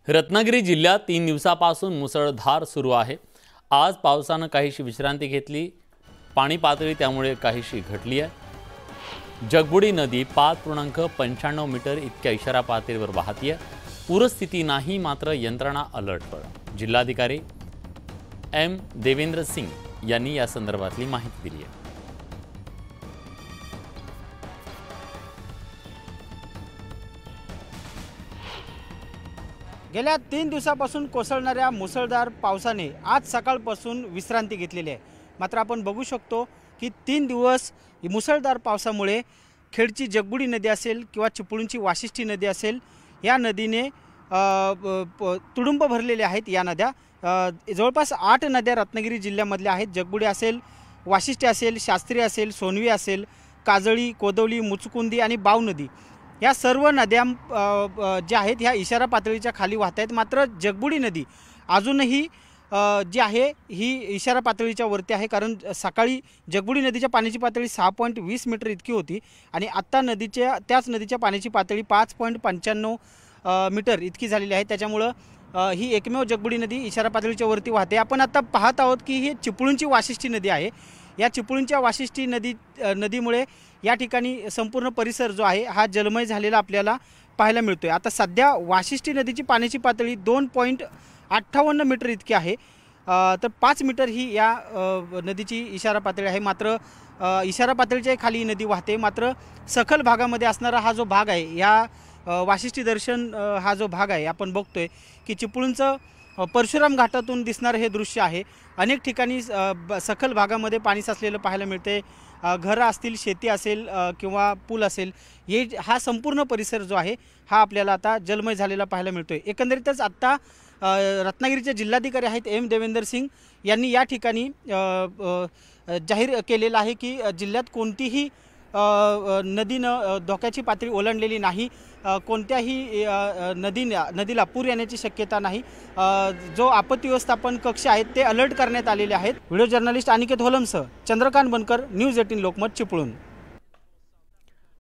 रत्नागिरी जिल्ह्यात 3 दिवसापासून मुसळधार सुरू आहे। आज पावसाने काहीशी विश्रांती घेतली। पाणी पातळी त्यामुळे काहीशी घटली आहे। जगबुडी नदी 5.95 मीटर इतक्या इशारा पातळीवर वाहतीये। पूरस्थिती नाही, मात्र यंत्रणा अलर्टवर। जिल्हाधिकारी एम देवेंद्र सिंग यांनी या संदर्भातली माहिती दिली आहे। गेल्या 3 दिवसापासून कोसळणाऱ्या मुसळधार पावसाने आज सकाळपासून विश्रांती घेतलेली आहे। मात्र आपण बघू शकतो की 3 दिवस मुसळधार पावसामुळे खेडची जगबुडी नदी असेल किंवा चिपळूणची वाशिष्ठी नदी असेल, या नदीने तुडुंब भरलेले आहेत। या नद्या जवळपास 8 नद्या रत्नागिरी जिल्ह्यामधल्या आहेत। जगबुडी असेल, वाशिष्ठी असेल, शास्त्री असेल, सोनवी असेल, काजळी, कोदवली, मुचकुंदी आणि बाव नदी, या सर्व नद्या ज्या आहेत ह्या इशारा पातळीच्या खाली वाहत आहेत। मात्र जगबुडी नदी अजूनही जी आहे ही इशारा पातळीच्या वरती आहे, कारण सकाळी जगबुडी नदीच्या पाण्याची पातळी 6.20 मीटर इतकी होती आणि आत्ता त्याच नदीच्या पाण्याची पातळी 5.95 मीटर इतकी झालेली आहे। त्याच्यामुळं ही एकमेव जगबुडी नदी इशारा पातळीच्या वरती वाहते। आपण आता पाहत आहोत की ही चिपळूणची वाशिष्ठी नदी आहे। या चिपळूणच्या वाशिष्ठी नदीमुळे या ठिकाणी संपूर्ण परिसर जो आहे हा जलमय झालेला आपल्याला पाहायला मिळतोय। आता सध्या वाशिष्ठी नदीची पाण्याची पातळी 2.58 मीटर इतकी आहे, तर 5 मीटर ही या नदीची इशारा पातळी आहे। मात्र इशारा पातळीच्या खाली ही नदी वाहते। मात्र सखल भागामध्ये असणारा हा जो भाग आहे, या वाशिष्ठी दर्शन हा जो भाग आहे, आपण बघतोय की चिपळूणचं परशुराम घाटातून दिसणारे हे दृश्य आहे। अनेक ठिकाणी सखल भागामध्ये पाणी साचलेलं पाहायला मिळते। घरं असतील, शेती असेल किंवा पूल असेल, हा संपूर्ण परिसर जो आहे हा आपल्याला आता जलमय झालेला पाहायला मिळतोय। एकंदरीतच आत्ता रत्नागिरीचे जिल्हाधिकारी आहेत एम देवेंद्र सिंग यांनी या ठिकाणी जाहीर केलेलं आहे की जिल्ह्यात कोणतीही नदीनं धोक्याची पातळी ओलांडलेली नाही। कोणत्याही नदीला पूर येण्याची शक्यता नाही। जो आपत्ती व्यवस्थापन कक्ष आहेत ते अलर्ट करण्यात आलेले आहेत। व्हिडिओ जर्नलिस्ट अनिकेत होलमसह चंद्रकांत बनकर, न्यूज 18 लोकमत, चिपळूण।